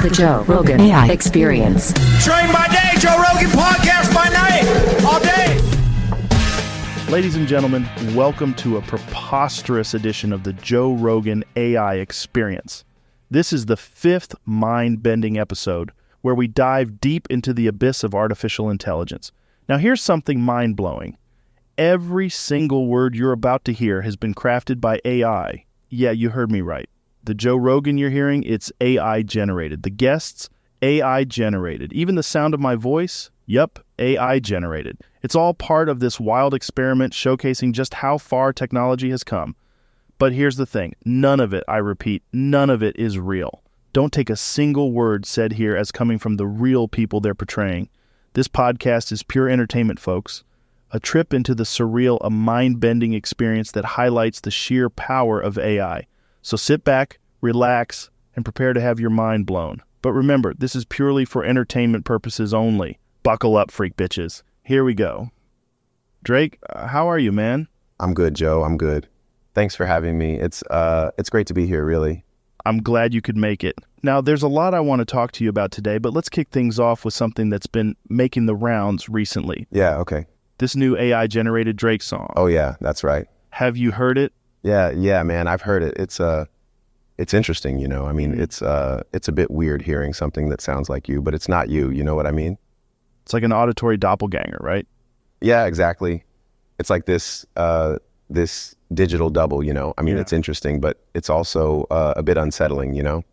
The Joe Rogan AI Experience. Train by day, Joe Rogan podcast by night, all day. Ladies and gentlemen, welcome to a preposterous edition of the Joe Rogan AI Experience. This is the fifth mind-bending episode where we dive deep into the abyss of artificial intelligence. Now here's something mind-blowing. Every single word you're about to hear has been crafted by AI. Yeah, you heard me right. The Joe Rogan you're hearing, it's AI generated. The guests, AI generated. Even the sound of my voice, yep, AI generated. It's all part of this wild experiment showcasing just how far technology has come. But here's the thing, none of it, I repeat, none of it is real. Don't take a single word said here as coming from the real people they're portraying. This podcast is pure entertainment, folks. A trip into the surreal, a mind-bending experience that highlights the sheer power of AI. So sit back, relax, and prepare to have your mind blown. But remember, this is purely for entertainment purposes only. Buckle up, freak bitches. Here we go. Drake, how are you, man? I'm good, Joe. I'm good. Thanks for having me. It's great to be here, really. I'm glad you could make it. Now, there's a lot I want to talk to you about today, but let's kick things off with something that's been making the rounds recently. Yeah, okay. This new AI-generated Drake song. Oh, yeah, that's right. Have you heard it? Yeah, man, I've heard it. It's interesting, you know. I mean, it's a bit weird hearing something that sounds like you, but it's not you. You know what I mean? It's like an auditory doppelganger, right? Yeah, exactly. It's like this digital double, you know. I mean, It's interesting, but it's also a bit unsettling, you know.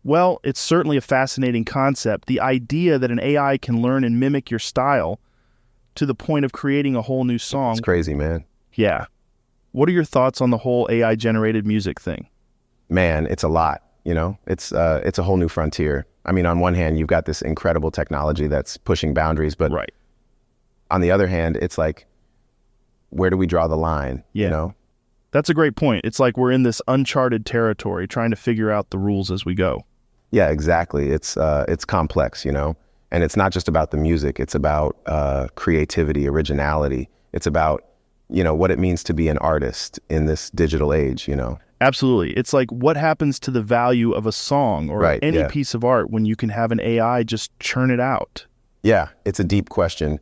Well, it's certainly a fascinating concept. The idea that an AI can learn and mimic your style to the point of creating a whole new song. It's crazy, man. Yeah. What are your thoughts on the whole AI-generated music thing? Man, it's a lot, you know. It's a whole new frontier. I mean, on one hand, you've got this incredible technology that's pushing boundaries, but right. On the other hand, it's like, where do we draw the line, you know? That's a great point. It's like we're in this uncharted territory trying to figure out the rules as we go. Yeah, exactly. It's complex, you know, and it's not just about the music. It's about creativity, originality. It's about, you know, what it means to be an artist in this digital age, you know. Absolutely. It's like what happens to the value of a song or any piece of art when you can have an AI just churn it out? Yeah, it's a deep question.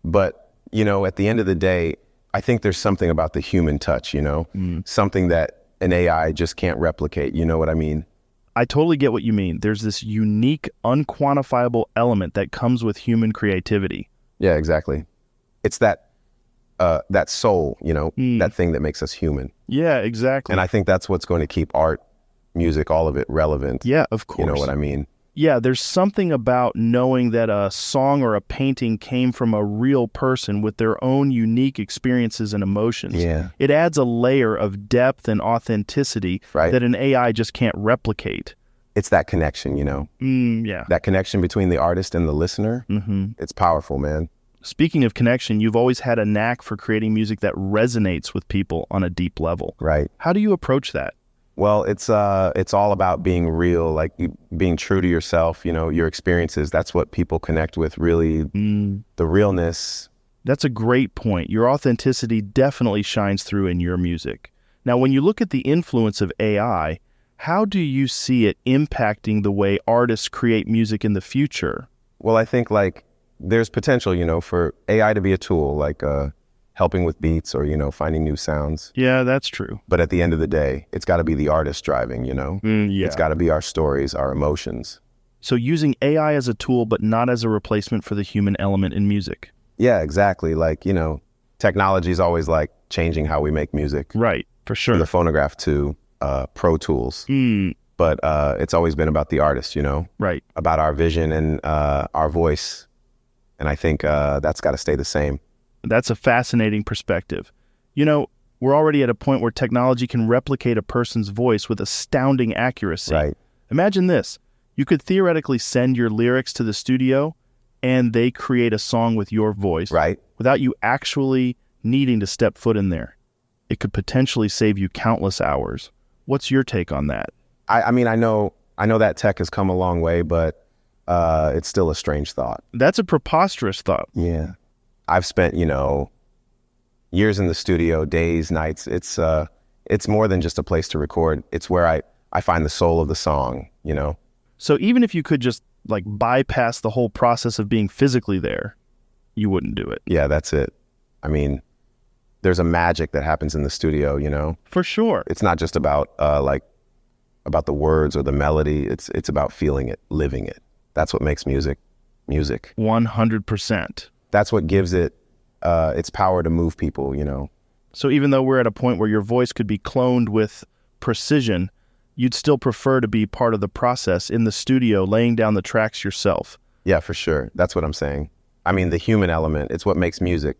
But, you know, at the end of the day, I think there's something about the human touch, you know, something that an AI just can't replicate. You know what I mean? I totally get what you mean. There's this unique, unquantifiable element that comes with human creativity. Yeah, exactly. It's that soul, you know, that thing that makes us human. Yeah, exactly. And I think that's what's going to keep art, music, all of it relevant. Yeah, of course. You know what I mean? Yeah, there's something about knowing that a song or a painting came from a real person with their own unique experiences and emotions. Yeah. It adds a layer of depth and authenticity that an AI just can't replicate. It's that connection, you know? Yeah. That connection between the artist and the listener. It's powerful, man. Speaking of connection, you've always had a knack for creating music that resonates with people on a deep level. Right. How do you approach that? Well, it's all about being real, like being true to yourself, you know, your experiences. That's what people connect with, really, the realness. That's a great point. Your authenticity definitely shines through in your music. Now, when you look at the influence of AI, how do you see it impacting the way artists create music in the future? Well, I think, like, there's potential, you know, for AI to be a tool, like helping with beats or, you know, finding new sounds. Yeah, that's true. But at the end of the day, it's got to be the artist driving, you know? It's got to be our stories, our emotions. So using AI as a tool, but not as a replacement for the human element in music. Yeah, exactly. Like, you know, technology is always like changing how we make music. Right, for sure. From the phonograph to Pro Tools. But it's always been about the artist, you know? Right. About our vision and our voice. And I think that's got to stay the same. That's a fascinating perspective. You know, we're already at a point where technology can replicate a person's voice with astounding accuracy. Right. Imagine this. You could theoretically send your lyrics to the studio and they create a song with your voice. Right. Without you actually needing to step foot in there. It could potentially save you countless hours. What's your take on that? I mean, I know that tech has come a long way, but it's still a strange thought. That's a preposterous thought. Yeah. I've spent, you know, years in the studio, days, nights. It's more than just a place to record. It's where I find the soul of the song, you know? So even if you could just like bypass the whole process of being physically there, you wouldn't do it. Yeah, that's it. I mean, there's a magic that happens in the studio, you know? For sure. It's not just about about the words or the melody. It's about feeling it, living it. That's what makes music. 100%. That's what gives it its power to move people, you know? So even though we're at a point where your voice could be cloned with precision, you'd still prefer to be part of the process in the studio, laying down the tracks yourself. Yeah, for sure. That's what I'm saying. I mean, the human element, it's what makes music,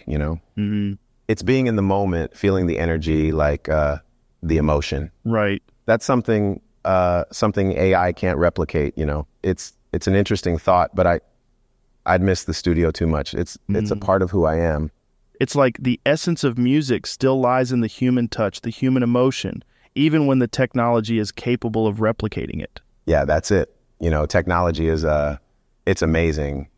you know? Mm-hmm. It's being in the moment, feeling the energy, like the emotion. Right. That's something AI can't replicate, you know? It's an interesting thought, but I'd miss the studio too much. It's a part of who I am. It's like the essence of music still lies in the human touch, the human emotion, even when the technology is capable of replicating it. Yeah, that's it. You know, technology is, it's amazing.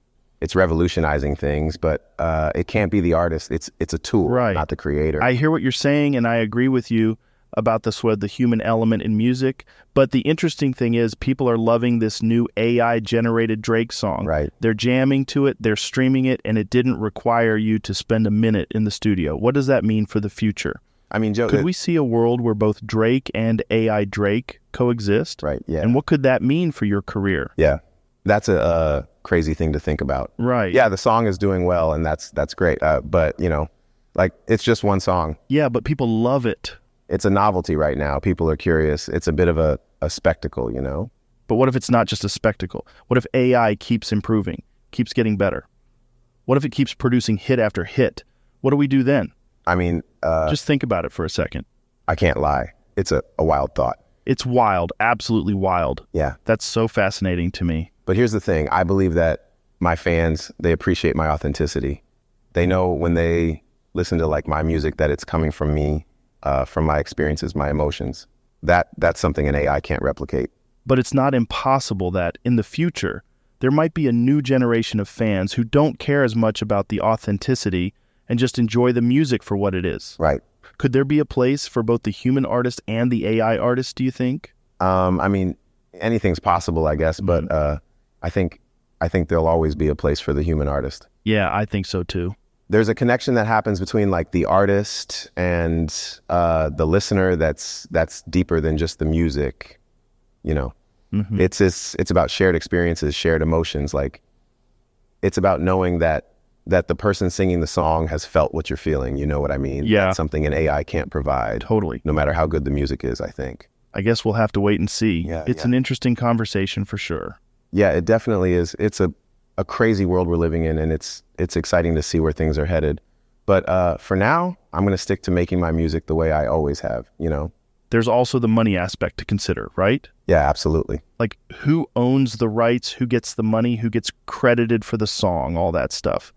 It's revolutionizing things, but it can't be the artist. It's a tool, right, not the creator. I hear what you're saying, and I agree with you about the human element in music. But the interesting thing is people are loving this new AI-generated Drake song. Right. They're jamming to it, they're streaming it, and it didn't require you to spend a minute in the studio. What does that mean for the future? I mean, Joe, could we see a world where both Drake and AI Drake coexist? Right, yeah. And what could that mean for your career? Yeah, that's a crazy thing to think about. Right. Yeah, the song is doing well, and that's great. But, you know, like, it's just one song. Yeah, but people love it. It's a novelty right now. People are curious. It's a bit of a spectacle, you know? But what if it's not just a spectacle? What if AI keeps improving, keeps getting better? What if it keeps producing hit after hit? What do we do then? I mean... just think about it for a second. I can't lie. It's a wild thought. It's wild, absolutely wild. Yeah. That's so fascinating to me. But here's the thing. I believe that my fans, they appreciate my authenticity. They know when they listen to like my music that it's coming from me, from my experiences, my emotions. That's something an AI can't replicate. But it's not impossible that in the future, there might be a new generation of fans who don't care as much about the authenticity and just enjoy the music for what it is. Right. Could there be a place for both the human artist and the AI artist, do you think? I mean, anything's possible, I guess, but I think there'll always be a place for the human artist. Yeah, I think so too. There's a connection that happens between like the artist and the listener that's deeper than just the music, you know. Mm-hmm. It's about shared experiences, shared emotions. Like, it's about knowing that the person singing the song has felt what you're feeling. You know what I mean? Yeah. That's something an AI can't provide. Totally. No matter how good the music is, I think. I guess we'll have to wait and see. Yeah, it's an interesting conversation for sure. Yeah, it definitely is. It's a crazy world we're living in, and it's exciting to see where things are headed. But for now, I'm going to stick to making my music the way I always have, you know? There's also the money aspect to consider, right? Yeah, absolutely. Like, who owns the rights, who gets the money, who gets credited for the song, all that stuff.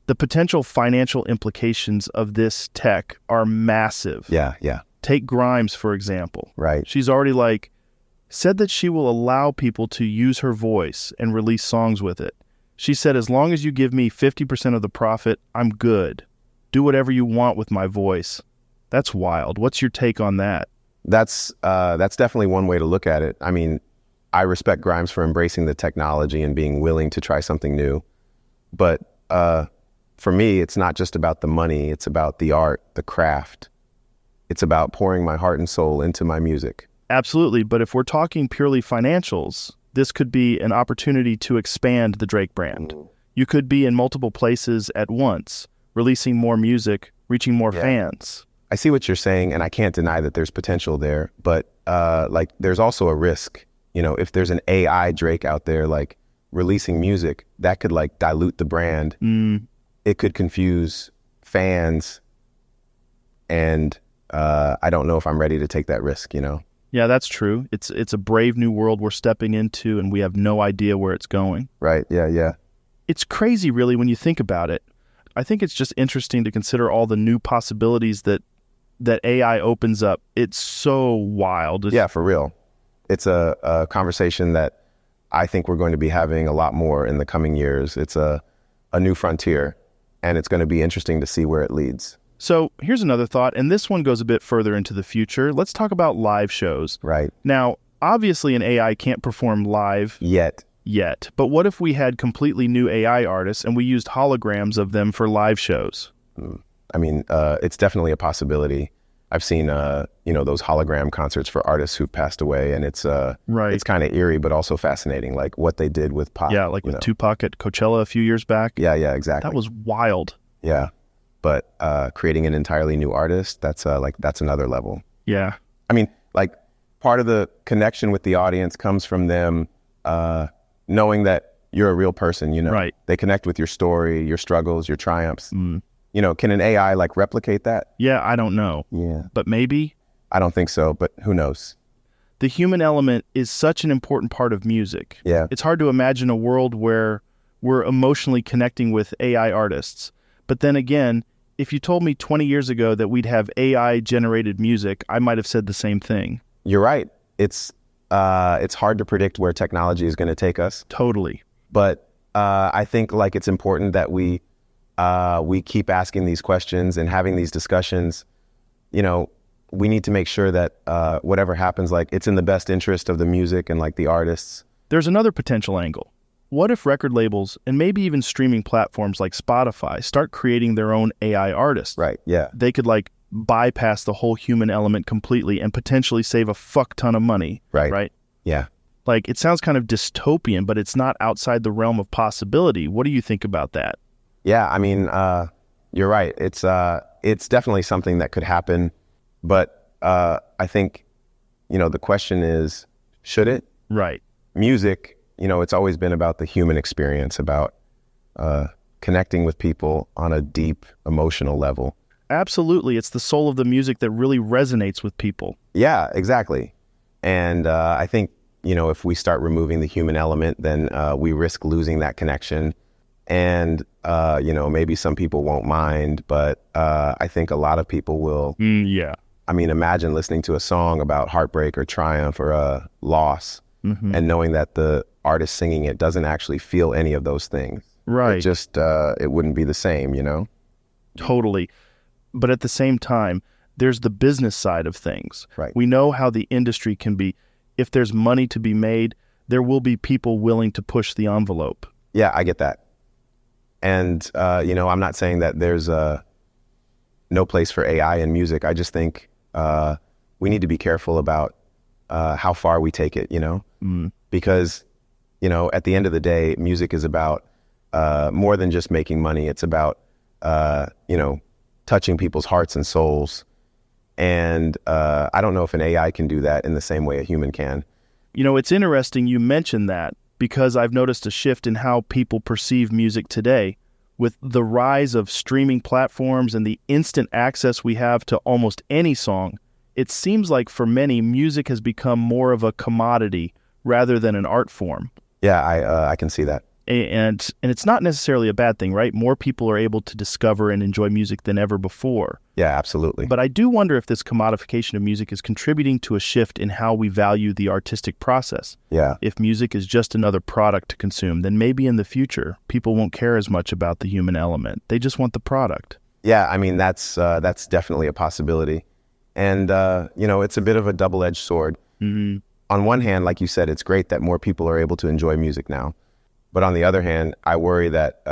The potential financial implications of this tech are massive. Yeah. Take Grimes, for example. Right. She's already said that she will allow people to use her voice and release songs with it. She said, as long as you give me 50% of the profit, I'm good. Do whatever you want with my voice. That's wild. What's your take on that? That's definitely one way to look at it. I mean, I respect Grimes for embracing the technology and being willing to try something new. But for me, it's not just about the money. It's about the art, the craft. It's about pouring my heart and soul into my music. Absolutely. But if we're talking purely financials, this could be an opportunity to expand the Drake brand. You could be in multiple places at once, releasing more music, reaching more fans. I see what you're saying, and I can't deny that there's potential there. But there's also a risk. You know, if there's an AI Drake out there, like, releasing music, that could, like, dilute the brand. It could confuse fans, and I don't know if I'm ready to take that risk, you know? Yeah, that's true. It's a brave new world we're stepping into, and we have no idea where it's going. Right, yeah. It's crazy, really, when you think about it. I think it's just interesting to consider all the new possibilities that AI opens up. It's so wild. Yeah, for real. It's a conversation that I think we're going to be having a lot more in the coming years. It's a new frontier, and it's going to be interesting to see where it leads. So here's another thought, and this one goes a bit further into the future. Let's talk about live shows. Right. Now, Obviously, an AI can't perform live Yet. but what if we had completely new AI artists and we used holograms of them for live shows? I mean, it's definitely a possibility. I've seen, those hologram concerts for artists who've passed away, and it's Right. it's kind of eerie, but also fascinating, like what they did with pop. Yeah, like with Tupac at Coachella a few years back. Yeah, exactly. That was wild. Yeah, but creating an entirely new artist, that's another level. Yeah. I mean, like part of the connection with the audience comes from them knowing that you're a real person. Right. They connect with your story, your struggles, your triumphs. Can an AI like replicate that? Yeah, I don't know. Yeah. But maybe. I don't think so, but who knows? The human element is such an important part of music. Yeah. It's hard to imagine a world where we're emotionally connecting with AI artists. But then again, if you told me 20 years ago that we'd have AI-generated music, I might have said the same thing. You're right. It's hard to predict where technology is going to take us. Totally. But I think like it's important that we keep asking these questions and having these discussions. We need to make sure that whatever happens, like it's in the best interest of the music and like the artists. There's another potential angle. What if record labels and maybe even streaming platforms like Spotify start creating their own AI artists? Right. Yeah. They could like bypass the whole human element completely and potentially save a fuck ton of money. Right? Yeah. Like, it sounds kind of dystopian, but it's not outside the realm of possibility. What do you think about that? Yeah, I mean, you're right. It's definitely something that could happen, but I think, the question is, should it? Right. Music, it's always been about the human experience, about connecting with people on a deep emotional level. Absolutely. It's the soul of the music that really resonates with people. Yeah, exactly. And I think, if we start removing the human element, then we risk losing that connection. And, maybe some people won't mind, but I think a lot of people will. Yeah. I mean, imagine listening to a song about heartbreak or triumph or a loss and knowing that the artist singing it doesn't actually feel any of those things. Right. It wouldn't be the same, Totally. But at the same time, there's the business side of things. Right. We know how the industry can be. If there's money to be made, there will be people willing to push the envelope. Yeah, I get that. And, I'm not saying that there's no place for AI in music. I just think we need to be careful about how far we take it, because, at the end of the day, music is about more than just making money. It's about, touching people's hearts and souls. And I don't know if an AI can do that in the same way a human can. It's interesting you mentioned that, because I've noticed a shift in how people perceive music today. With the rise of streaming platforms and the instant access we have to almost any song, it seems like for many, music has become more of a commodity rather than an art form. Yeah, I can see that. And it's not necessarily a bad thing, right? More people are able to discover and enjoy music than ever before. Yeah, absolutely. But I do wonder if this commodification of music is contributing to a shift in how we value the artistic process. Yeah. If music is just another product to consume, then maybe in the future, people won't care as much about the human element. They just want the product. Yeah, I mean, that's definitely a possibility. And, it's a bit of a double-edged sword. Mm-hmm. On one hand, like you said, it's great that more people are able to enjoy music now. But on the other hand, I worry that,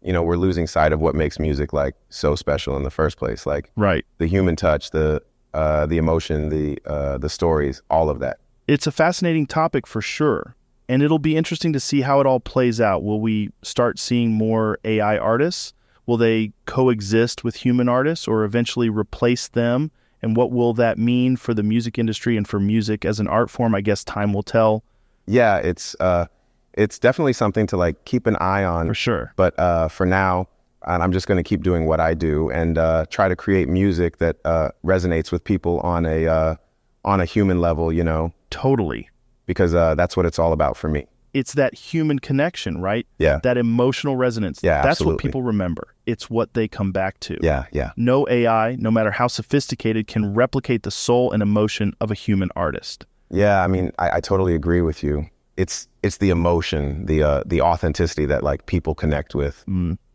we're losing sight of what makes music like so special in the first place. Like Right. the human touch, the emotion, the stories, all of that. It's a fascinating topic for sure. And it'll be interesting to see how it all plays out. Will we start seeing more AI artists? Will they coexist with human artists or eventually replace them? And what will that mean for the music industry and for music as an art form? I guess time will tell. Yeah, it's definitely something to like keep an eye on. For sure. But for now, and I'm just going to keep doing what I do and try to create music that resonates with people on a human level, Totally. because that's what it's all about for me. It's that human connection, right? Yeah. That emotional resonance. Yeah, That's absolutely. what people remember. It's what they come back to. Yeah. No AI, no matter how sophisticated, can replicate the soul and emotion of a human artist. Yeah, I mean, I totally agree with you. It's the emotion, the authenticity that like people connect with.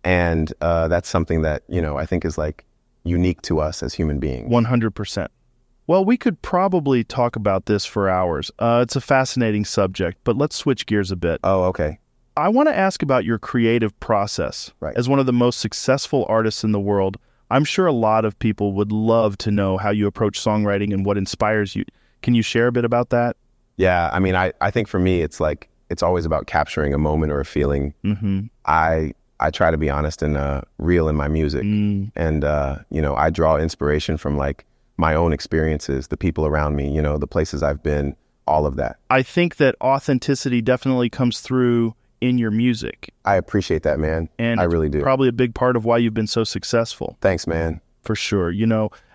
And that's something that, I think is like unique to us as human beings. 100%. Well, we could probably talk about this for hours. It's a fascinating subject, but let's switch gears a bit. Oh, okay. I want to ask about your creative process. Right. As one of the most successful artists in the world, I'm sure a lot of people would love to know how you approach songwriting and what inspires you. Can you share a bit about that? Yeah, I mean, I think for me, it's always about capturing a moment or a feeling. Mm-hmm. I try to be honest and real in my music. And, I draw inspiration from like my own experiences, the people around me, the places I've been, all of that. I think that authenticity definitely comes through in your music. I appreciate that, man. And I really do. Probably a big part of why you've been so successful. Thanks, man. For sure.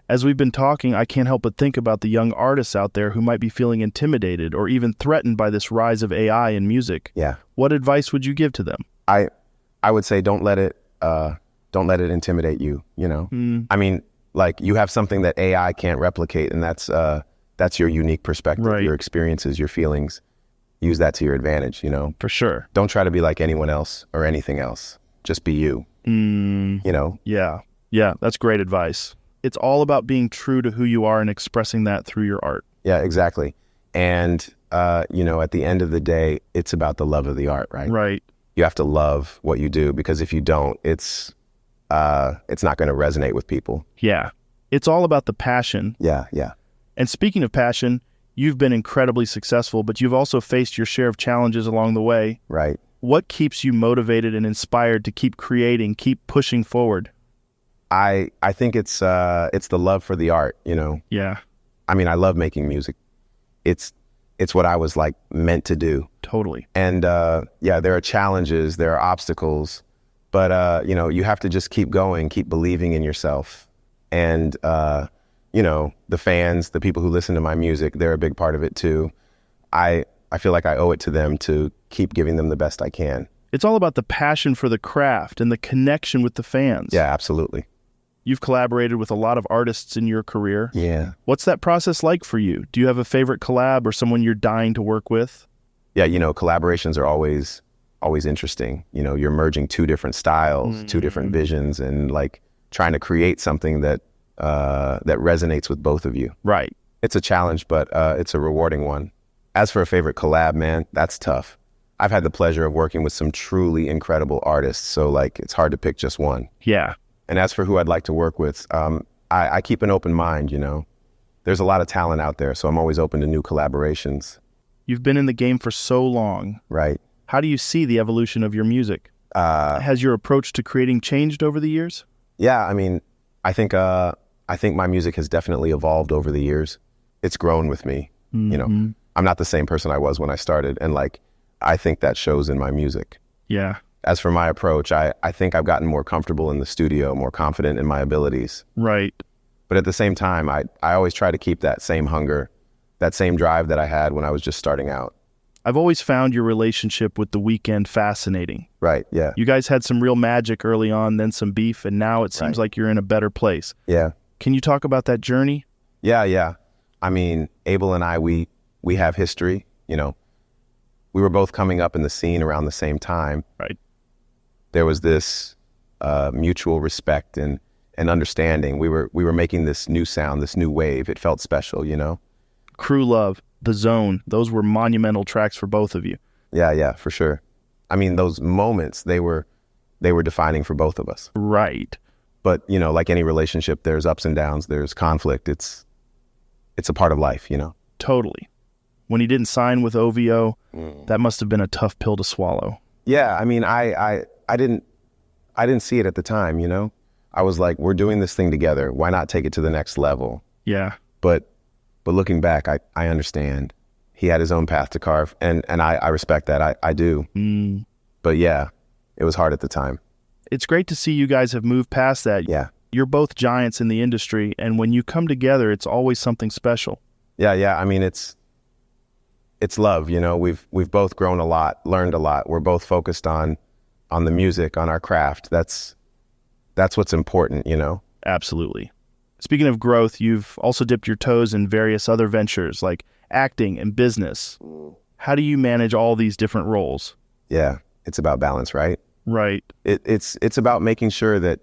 As we've been talking, I can't help but think about the young artists out there who might be feeling intimidated or even threatened by this rise of AI in music. Yeah. What advice would you give to them? I would say don't let it intimidate you, I mean, like you have something that AI can't replicate, and that's your unique perspective, Right. Your experiences, your feelings. Use that to your advantage, For sure. Don't try to be like anyone else or anything else. Just be you. Yeah, that's great advice. It's all about being true to who you are and expressing that through your art. Yeah, exactly. And, at the end of the day, it's about the love of the art, right? Right. You have to love what you do, because if you don't, it's not going to resonate with people. Yeah. It's all about the passion. Yeah. And speaking of passion, you've been incredibly successful, but you've also faced your share of challenges along the way. Right. What keeps you motivated and inspired to keep creating, keep pushing forward? I think it's the love for the art, Yeah, I mean, I love making music. It's what I was like meant to do. totally. And there are challenges, there are obstacles, but you have to just keep going, keep believing in yourself. And the fans, the people who listen to my music, they're a big part of it too. I feel like I owe it to them to keep giving them the best I can. It's all about the passion for the craft and the connection with the fans. Yeah, absolutely. You've collaborated with a lot of artists in your career. Yeah. What's that process like for you? Do you have a favorite collab or someone you're dying to work with? Yeah, collaborations are always interesting. You're merging two different styles, two different visions, and like trying to create something that resonates with both of you. Right. It's a challenge, but it's a rewarding one. As for a favorite collab, man, that's tough. I've had the pleasure of working with some truly incredible artists, so like it's hard to pick just one. Yeah. And as for who I'd like to work with, I keep an open mind, There's a lot of talent out there, so I'm always open to new collaborations. You've been in the game for so long. Right. How do you see the evolution of your music? Has your approach to creating changed over the years? Yeah, I mean, I think my music has definitely evolved over the years. It's grown with me. I'm not the same person I was when I started, and like I think that shows in my music. Yeah. As for my approach, I think I've gotten more comfortable in the studio, more confident in my abilities. Right. But at the same time, I always try to keep that same hunger, that same drive that I had when I was just starting out. I've always found your relationship with The Weeknd fascinating. Right, yeah. You guys had some real magic early on, then some beef, and now it seems like you're in a better place. Yeah. Can you talk about that journey? Yeah. I mean, Abel and I, we have history, We were both coming up in the scene around the same time. Right. There was this mutual respect and understanding. We were making this new sound, this new wave. It felt special, Crew Love, The Zone, those were monumental tracks for both of you. Yeah, for sure. I mean, those moments, they were defining for both of us. Right. But, like any relationship, there's ups and downs, there's conflict. It's a part of life, Totally. When he didn't sign with OVO, that must have been a tough pill to swallow. Yeah, I mean, I didn't see it at the time, I was like, we're doing this thing together. Why not take it to the next level? Yeah. But looking back, I understand. He had his own path to carve, and I respect that. I do. But yeah, it was hard at the time. It's great to see you guys have moved past that. Yeah. You're both giants in the industry, and when you come together, it's always something special. Yeah. I mean, it's love, We've both grown a lot, learned a lot. We're both focused on the music, on our craft. That's what's important, Absolutely. Speaking of growth, you've also dipped your toes in various other ventures like acting and business. How do you manage all these different roles? Yeah, it's about balance, right? Right. It's about making sure that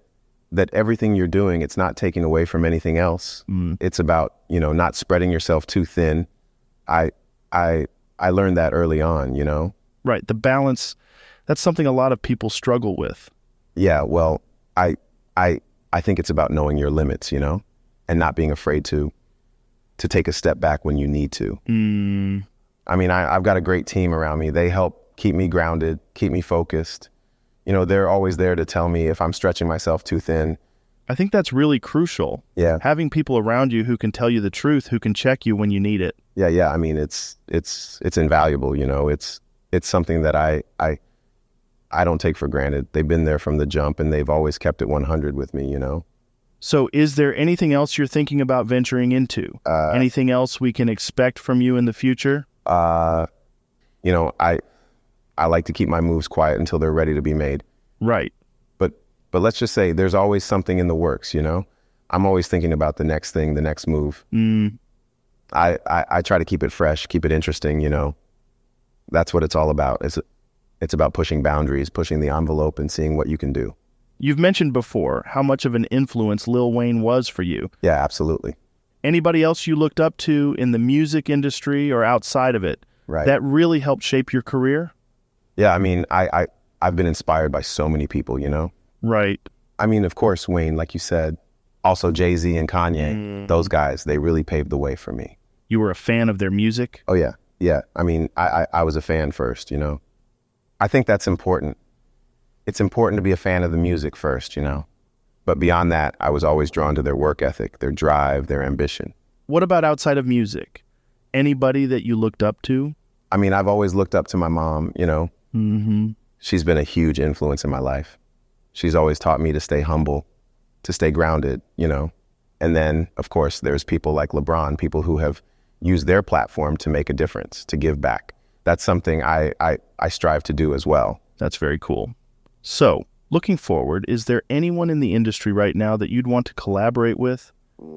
that everything you're doing, it's not taking away from anything else. It's about, not spreading yourself too thin. I learned that early on, Right. The balance, that's something a lot of people struggle with. Yeah, well, I think it's about knowing your limits, and not being afraid to take a step back when you need to. I mean, I've got a great team around me. They help keep me grounded, keep me focused. They're always there to tell me if I'm stretching myself too thin. I think that's really crucial. Yeah. Having people around you who can tell you the truth, who can check you when you need it. Yeah. I mean, it's invaluable. It's something that I don't take for granted. They've been there from the jump, and they've always kept it 100 with me. So, is there anything else you're thinking about venturing into? Anything else we can expect from you in the future? I like to keep my moves quiet until they're ready to be made. Right. But let's just say there's always something in the works, I'm always thinking about the next thing, the next move. I try to keep it fresh, keep it interesting, That's what it's all about. It's about pushing boundaries, pushing the envelope, and seeing what you can do. You've mentioned before how much of an influence Lil Wayne was for you. Yeah, absolutely. Anybody else you looked up to in the music industry or outside of it that really helped shape your career? Yeah, I mean, I've been inspired by so many people, Right. I mean, of course, Wayne, like you said, also Jay-Z and Kanye, those guys, they really paved the way for me. You were a fan of their music? Oh, yeah. Yeah. I mean, I was a fan first, I think that's important. It's important to be a fan of the music first, But beyond that, I was always drawn to their work ethic, their drive, their ambition. What about outside of music? Anybody that you looked up to? I mean, I've always looked up to my mom, She's been a huge influence in my life. She's always taught me to stay humble, to stay grounded, And then, of course, there's people like LeBron, people who have used their platform to make a difference, to give back. That's something I strive to do as well. That's very cool. So, looking forward, is there anyone in the industry right now that you'd want to collaborate with?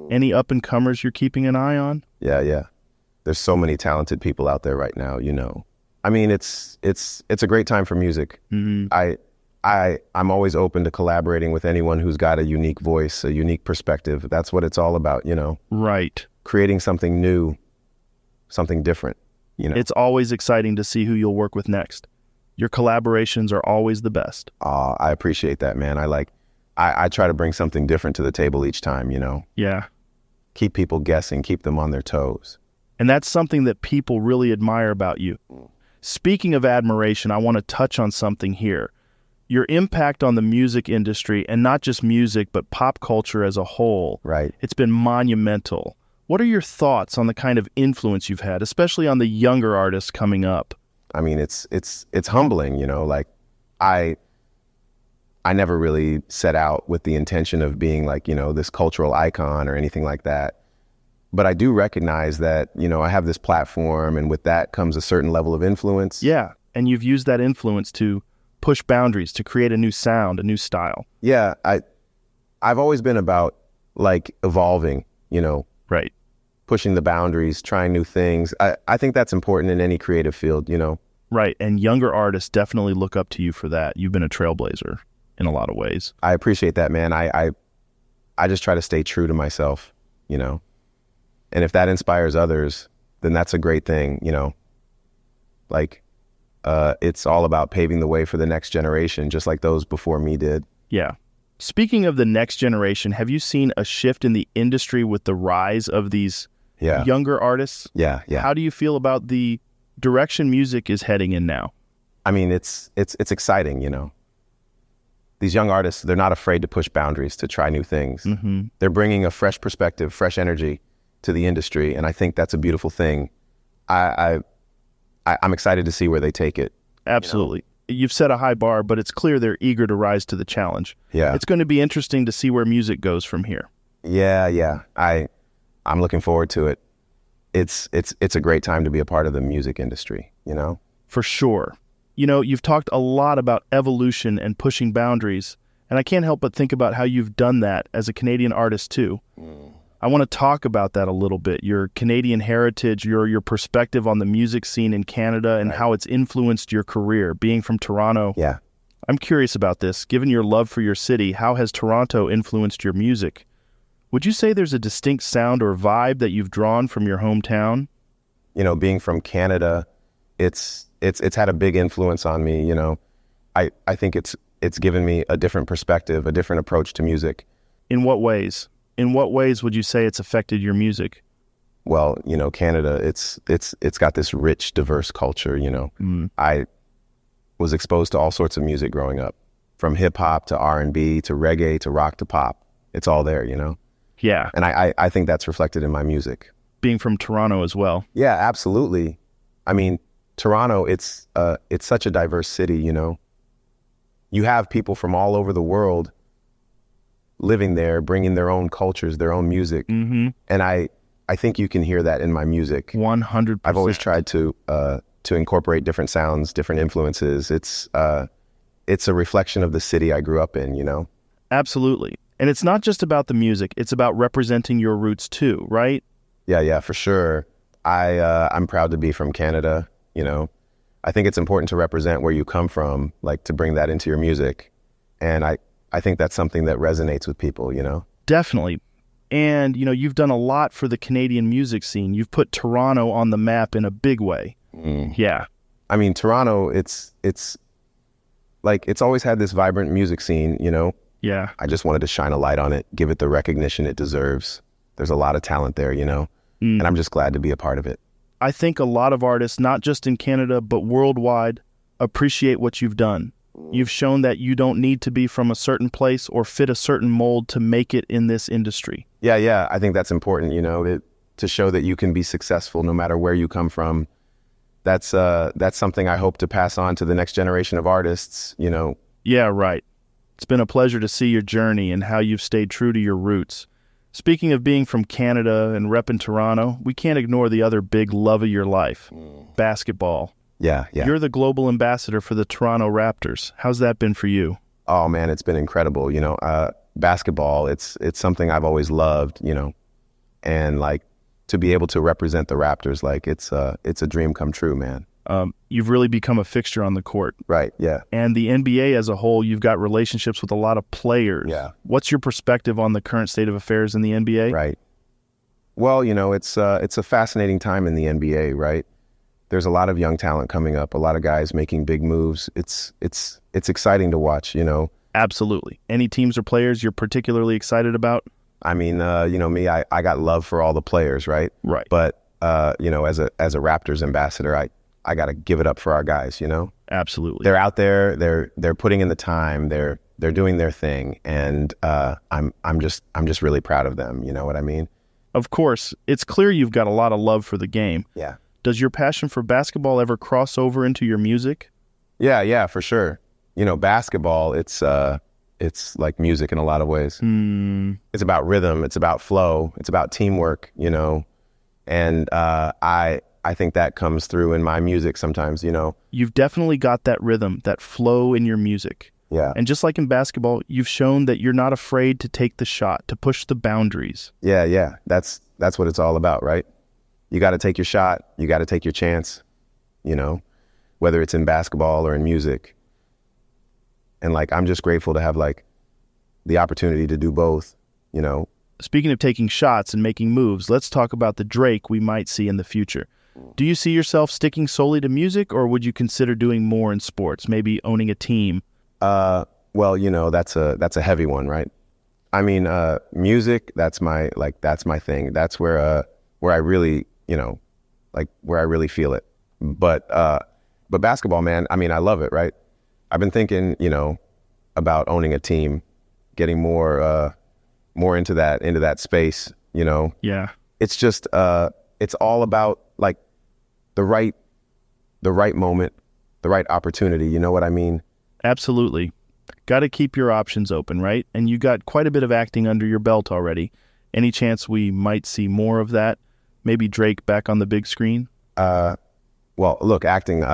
Any up-and-comers you're keeping an eye on? Yeah. There's so many talented people out there right now, I mean, it's a great time for music. I'm always open to collaborating with anyone who's got a unique voice, a unique perspective. That's what it's all about, Right. Creating something new, something different, It's always exciting to see who you'll work with next. Your collaborations are always the best. I appreciate that, man. I try to bring something different to the table each time, Yeah. Keep people guessing, keep them on their toes. And that's something that people really admire about you. Speaking of admiration, I want to touch on something here. Your impact on the music industry, and not just music, but pop culture as a whole. Right. It's been monumental. What are your thoughts on the kind of influence you've had, especially on the younger artists coming up? I mean, it's humbling, I never really set out with the intention of being like, this cultural icon or anything like that. But I do recognize that, I have this platform, and with that comes a certain level of influence. Yeah, and you've used that influence to push boundaries, to create a new sound, a new style. Yeah, I've always been about evolving, Right. Pushing the boundaries, trying new things. I think that's important in any creative field, Right, and younger artists definitely look up to you for that. You've been a trailblazer in a lot of ways. I appreciate that, man. I just try to stay true to myself, And if that inspires others, then that's a great thing, It's all about paving the way for the next generation, just like those before me did. Yeah. Speaking of the next generation, have you seen a shift in the industry with the rise of these younger artists? Yeah. How do you feel about the direction music is heading in now? I mean, it's exciting, These young artists, they're not afraid to push boundaries, to try new things. Mm-hmm. They're bringing a fresh perspective, fresh energy to the industry, and I think that's a beautiful thing. I'm excited to see where they take it. Absolutely. You've set a high bar, but it's clear they're eager to rise to the challenge. Yeah. It's going to be interesting to see where music goes from here. Yeah. I'm looking forward to it. It's a great time to be a part of the music industry, For sure. You've talked a lot about evolution and pushing boundaries, and I can't help but think about how you've done that as a Canadian artist too. I want to talk about that a little bit, your Canadian heritage, your perspective on the music scene in Canada and how it's influenced your career, being from Toronto. Yeah. I'm curious about this. Given your love for your city, how has Toronto influenced your music? Would you say there's a distinct sound or vibe that you've drawn from your hometown? You know, being from Canada, it's had a big influence on me, you know. I think it's given me a different perspective, a different approach to music. In what ways? In what ways would you say it's affected your music? Well, you know, Canada, it's got this rich, diverse culture, you know. I was exposed to all sorts of music growing up, from hip hop to R&B to reggae to rock to pop. It's all there, you know. Yeah. And I think that's reflected in my music. Being from Toronto as well. Yeah, absolutely. I mean, Toronto, it's such a diverse city, you know. You have people from all over the world living there, bringing their own cultures, their own music. Mm-hmm. And I think you can hear that in my music. 100%. I've always tried to incorporate different sounds, different influences. It's a reflection of the city I grew up in, you know? Absolutely. And it's not just about the music. It's about representing your roots too, right? Yeah, for sure. I'm proud to be from Canada, you know? I think it's important to represent where you come from, like to bring that into your music. And I think that's something that resonates with people, you know? Definitely. And, you know, you've done a lot for the Canadian music scene. You've put Toronto on the map in a big way. Yeah. I mean, Toronto, it's like, it's always had this vibrant music scene, you know? Yeah. I just wanted to shine a light on it, give it the recognition it deserves. There's a lot of talent there, you know? And I'm just glad to be a part of it. I think a lot of artists, not just in Canada, but worldwide, appreciate what you've done. You've shown that you don't need to be from a certain place or fit a certain mold to make it in this industry. Yeah. I think that's important, you know, to show that you can be successful no matter where you come from. That's something I hope to pass on to the next generation of artists, you know. Yeah, right. It's been a pleasure to see your journey and how you've stayed true to your roots. Speaking of being from Canada and repping Toronto, we can't ignore the other big love of your life, basketball. Yeah. You're the global ambassador for the Toronto Raptors. How's that been for you? Oh, man, it's been incredible. You know, basketball, it's something I've always loved, you know, and like to be able to represent the Raptors, like it's a dream come true, man. You've really become a fixture on the court. Right, yeah. And the NBA as a whole, you've got relationships with a lot of players. Yeah. What's your perspective on the current state of affairs in the NBA? Right. Well, you know, it's a fascinating time in the NBA, right? There's a lot of young talent coming up, a lot of guys making big moves. It's exciting to watch, you know. Absolutely. Any teams or players you're particularly excited about? I mean, you know me, I got love for all the players, right? Right. But you know, as a Raptors ambassador, I got to give it up for our guys, you know? Absolutely. They're out there, they're putting in the time, they're doing their thing, and I'm just really proud of them, you know what I mean? Of course, it's clear you've got a lot of love for the game. Yeah. Does your passion for basketball ever cross over into your music? Yeah, for sure. You know, basketball, it's like music in a lot of ways. It's about rhythm, it's about flow, it's about teamwork, you know? And I think that comes through in my music sometimes, you know. You've definitely got that rhythm, that flow in your music. Yeah. And just like in basketball, you've shown that you're not afraid to take the shot, to push the boundaries. Yeah. That's what it's all about, right? You got to take your shot. You got to take your chance, you know, whether it's in basketball or in music. And like, I'm just grateful to have like the opportunity to do both, you know. Speaking of taking shots and making moves, let's talk about the Drake we might see in the future. Do you see yourself sticking solely to music, or would you consider doing more in sports, maybe owning a team? Well, you know, that's a heavy one, right? I mean, music, that's my thing. That's where I really, you know, like where I really feel it. But basketball, man, I mean, I love it, right? I've been thinking, you know, about owning a team, getting more into that space, you know? Yeah. It's just, it's all about like the right moment, the right opportunity. You know what I mean? Absolutely. Got to keep your options open, right? And you got quite a bit of acting under your belt already. Any chance we might see more of that? Maybe Drake back on the big screen? Well, look, acting,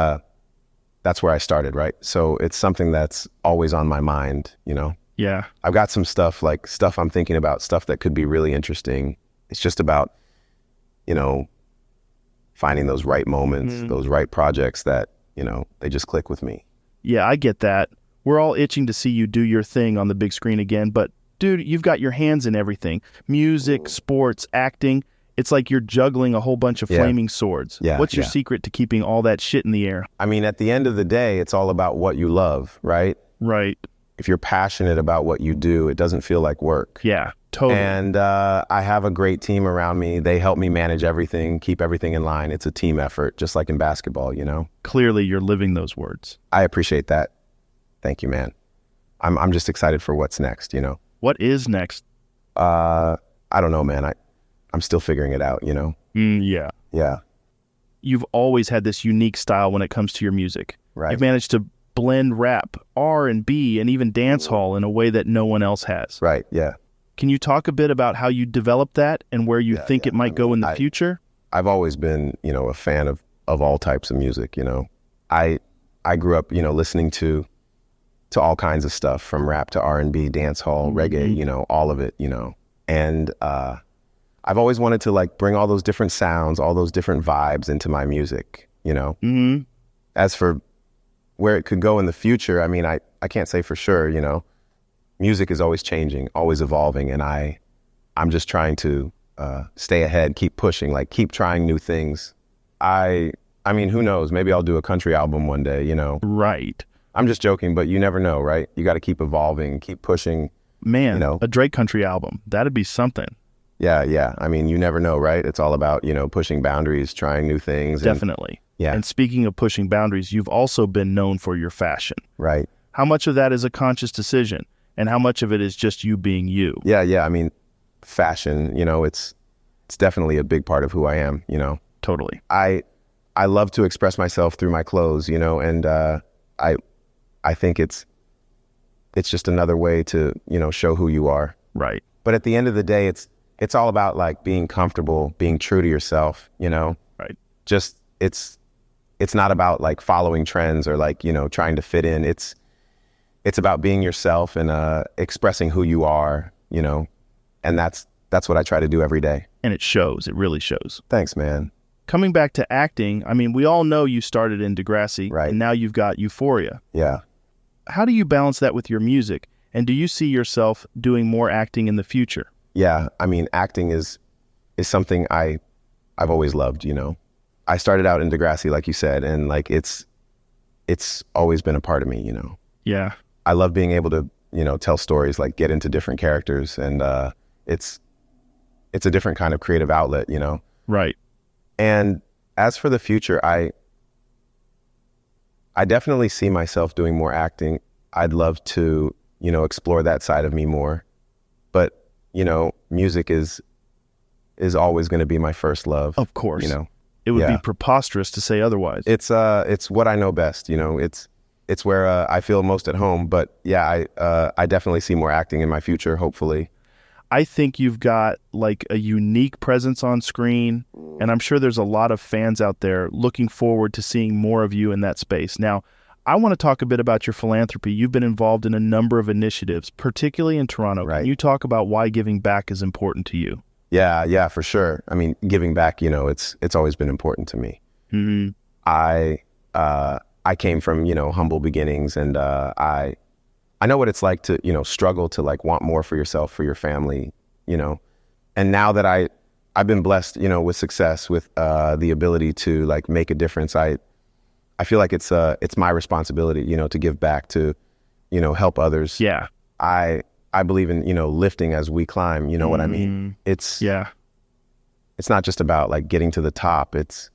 that's where I started, right? So it's something that's always on my mind, you know? Yeah. I've got some stuff I'm thinking about, stuff that could be really interesting. It's just about, you know, finding those right moments, those right projects that, you know, they just click with me. Yeah, I get that. We're all itching to see you do your thing on the big screen again, but dude, you've got your hands in everything. Music, sports, acting. It's like you're juggling a whole bunch of flaming swords. Yeah, What's your secret to keeping all that shit in the air? I mean, at the end of the day, it's all about what you love, right? Right. If you're passionate about what you do, it doesn't feel like work. Yeah, totally. And I have a great team around me. They help me manage everything, keep everything in line. It's a team effort, just like in basketball, you know? Clearly, you're living those words. I appreciate that. Thank you, man. I'm just excited for what's next, you know? What is next? I don't know, man. I'm still figuring it out, you know? Yeah. Yeah. You've always had this unique style when it comes to your music. Right. You've managed to blend rap, R&B, and even dancehall in a way that no one else has. Right, yeah. Can you talk a bit about how you developed that and where you think it might go in the future? I've always been, you know, a fan of all types of music, you know? I grew up, you know, listening to all kinds of stuff, from rap to R&B, dancehall, reggae, you know, all of it, you know? And I've always wanted to like bring all those different sounds, all those different vibes into my music, you know? Mm-hmm. As for where it could go in the future, I mean, I can't say for sure, you know? Music is always changing, always evolving, and I'm just trying to stay ahead, keep pushing, like keep trying new things. I mean, who knows? Maybe I'll do a country album one day, you know? Right. I'm just joking, but you never know, right? You got to keep evolving, keep pushing. Man, you know? A Drake country album, that'd be something. Yeah. I mean, you never know, right? It's all about, you know, pushing boundaries, trying new things. Definitely. Yeah. And speaking of pushing boundaries, you've also been known for your fashion. Right. How much of that is a conscious decision? And how much of it is just you being you? Yeah. I mean, fashion, you know, it's definitely a big part of who I am, you know? Totally. I love to express myself through my clothes, you know, and I think it's just another way to, you know, show who you are. Right. But at the end of the day, it's all about like being comfortable, being true to yourself, you know? Right. Just, it's not about like following trends or like, you know, trying to fit in. It's about being yourself and expressing who you are, you know? And that's what I try to do every day. And it shows. It really shows. Thanks, man. Coming back to acting, I mean, we all know you started in Degrassi, right, and now you've got Euphoria. Yeah. How do you balance that with your music? And do you see yourself doing more acting in the future? Yeah, I mean, acting is something I've always loved, you know? I started out in Degrassi, like you said, and like it's always been a part of me, you know? Yeah. I love being able to, you know, tell stories, like get into different characters, and it's a different kind of creative outlet, you know? Right. And as for the future, I definitely see myself doing more acting. I'd love to, you know, explore that side of me more. But, you know, music is always going to be my first love. Of course. You know, it would be preposterous to say otherwise. It's what I know best, you know. It's where I feel most at home. But yeah, I definitely see more acting in my future, hopefully. I think you've got like a unique presence on screen, and I'm sure there's a lot of fans out there looking forward to seeing more of you in that space. Now, I want to talk a bit about your philanthropy. You've been involved in a number of initiatives, particularly in Toronto. Right. Can you talk about why giving back is important to you? Yeah, for sure. I mean, giving back, you know, it's always been important to me. Mm-hmm. I came from, you know, humble beginnings, and I know what it's like to, you know, struggle to like want more for yourself, for your family, you know. And now that I've been blessed, you know, with success, with the ability to like make a difference, I feel like it's my responsibility, you know, to give back, to, you know, help others. Yeah. I believe in, you know, lifting as we climb, you know what I mean? It's not just about like getting to the top. It's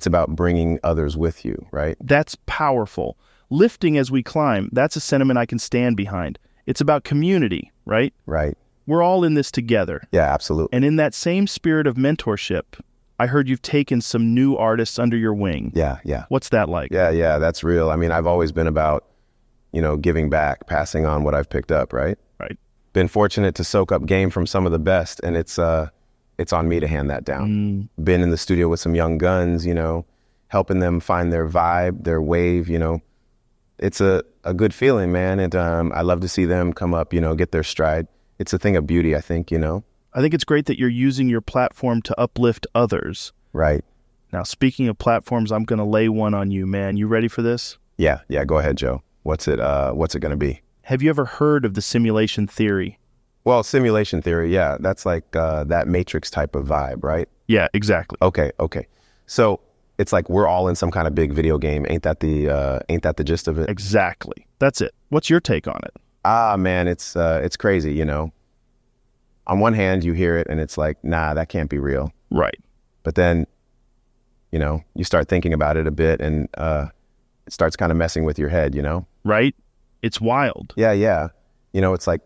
about bringing others with you, right? That's powerful. Lifting as we climb, that's a sentiment I can stand behind. It's about community, right? Right. We're all in this together. Yeah, absolutely. And in that same spirit of mentorship, I heard you've taken some new artists under your wing. Yeah. What's that like? Yeah, that's real. I mean, I've always been about, you know, giving back, passing on what I've picked up, right? Right. Been fortunate to soak up game from some of the best, and it's on me to hand that down. Been in the studio with some young guns, you know, helping them find their vibe, their wave, you know. It's a good feeling, man. And I love to see them come up, you know, get their stride. It's a thing of beauty, I think, you know. I think it's great that you're using your platform to uplift others. Right. Now, speaking of platforms, I'm going to lay one on you, man. You ready for this? Yeah, go ahead, Joe. what's it going to be? Have you ever heard of the simulation theory? Well, simulation theory, yeah, that's like that Matrix type of vibe, right? Yeah, exactly. Okay. So it's like we're all in some kind of big video game. Ain't that the gist of it? Exactly. That's it. What's your take on it? Ah, man, it's crazy, you know. On one hand, you hear it and it's like, nah, that can't be real. Right. But then, you know, you start thinking about it a bit and it starts kind of messing with your head, you know? Right? It's wild. Yeah. You know, it's like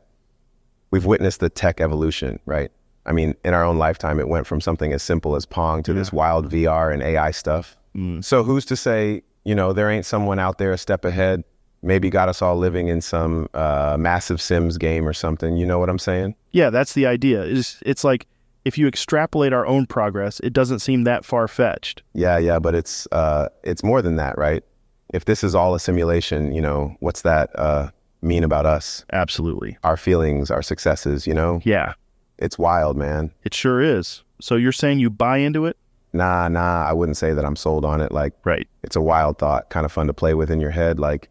we've witnessed the tech evolution, right? I mean, in our own lifetime, it went from something as simple as Pong to this wild VR and AI stuff. So who's to say, you know, there ain't someone out there a step ahead, maybe got us all living in some massive Sims game or something. You know what I'm saying? Yeah, that's the idea. It's like if you extrapolate our own progress, it doesn't seem that far-fetched. Yeah, but it's more than that, right? If this is all a simulation, you know, what's that mean about us? Absolutely. Our feelings, our successes, you know? Yeah. It's wild, man. It sure is. So you're saying you buy into it? Nah, I wouldn't say that I'm sold on it. Like, right. It's a wild thought, kind of fun to play with in your head, like,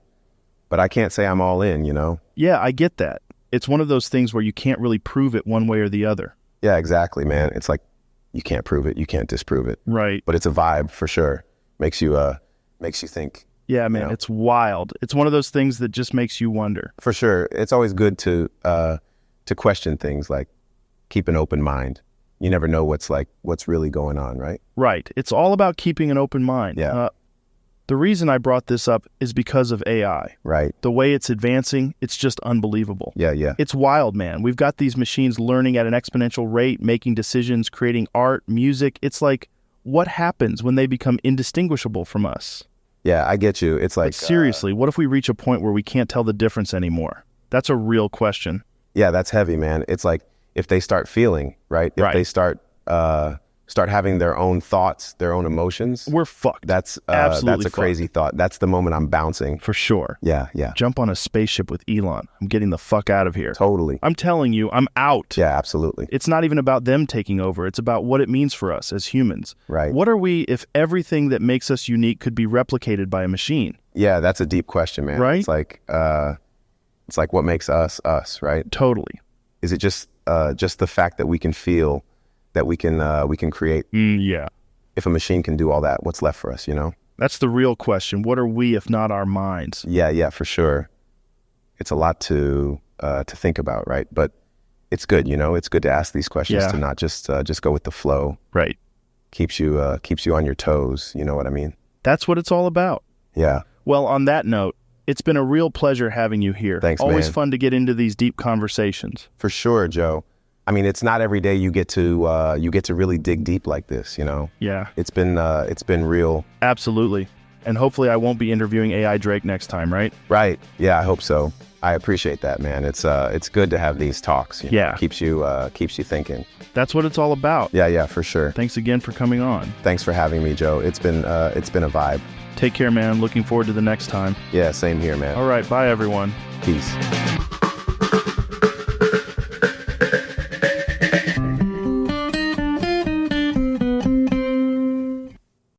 but I can't say I'm all in, you know? Yeah, I get that. It's one of those things where you can't really prove it one way or the other. Yeah, exactly, man. It's like, you can't prove it, you can't disprove it. Right. But it's a vibe for sure. Makes you think. Yeah, man, you know? It's wild. It's one of those things that just makes you wonder. For sure. It's always good to question things, like keep an open mind. You never know what's really going on, right? Right. It's all about keeping an open mind. Yeah. The reason I brought this up is because of AI. Right. The way it's advancing, it's just unbelievable. Yeah. It's wild, man. We've got these machines learning at an exponential rate, making decisions, creating art, music. It's like, what happens when they become indistinguishable from us? Yeah, I get you. It's like, seriously, what if we reach a point where we can't tell the difference anymore? That's a real question. Yeah, that's heavy, man. It's like if they start feeling, right? If they start having their own thoughts, their own emotions, we're fucked. That's absolutely that's a crazy thought. That's the moment I'm bouncing. For sure. Yeah. Jump on a spaceship with Elon. I'm getting the fuck out of here. Totally. I'm telling you, I'm out. Yeah, absolutely. It's not even about them taking over. It's about what it means for us as humans. Right. What are we if everything that makes us unique could be replicated by a machine? Yeah, that's a deep question, man. Right? It's like what makes us, right? Totally. Is it just the fact that we can feel, that we can create? Yeah. If a machine can do all that, what's left for us, you know? That's the real question. What are we if not our minds? Yeah, for sure. It's a lot to think about, right? But it's good, you know. It's good to ask these questions, to not just go with the flow. Right. Keeps you on your toes. You know what I mean? That's what it's all about. Yeah. Well, on that note, it's been a real pleasure having you here. Thanks, Always man. fun to get into these deep conversations. For sure, Joe. I mean, it's not every day you get to really dig deep like this, you know? Yeah. It's been real. Absolutely. And hopefully I won't be interviewing AI Drake next time, right? Right. Yeah, I hope so. I appreciate that, man. It's good to have these talks. You know? Yeah. Keeps you thinking. That's what it's all about. Yeah, for sure. Thanks again for coming on. Thanks for having me, Joe. It's been a vibe. Take care, man. Looking forward to the next time. Yeah, same here, man. All right. Bye, everyone. Peace.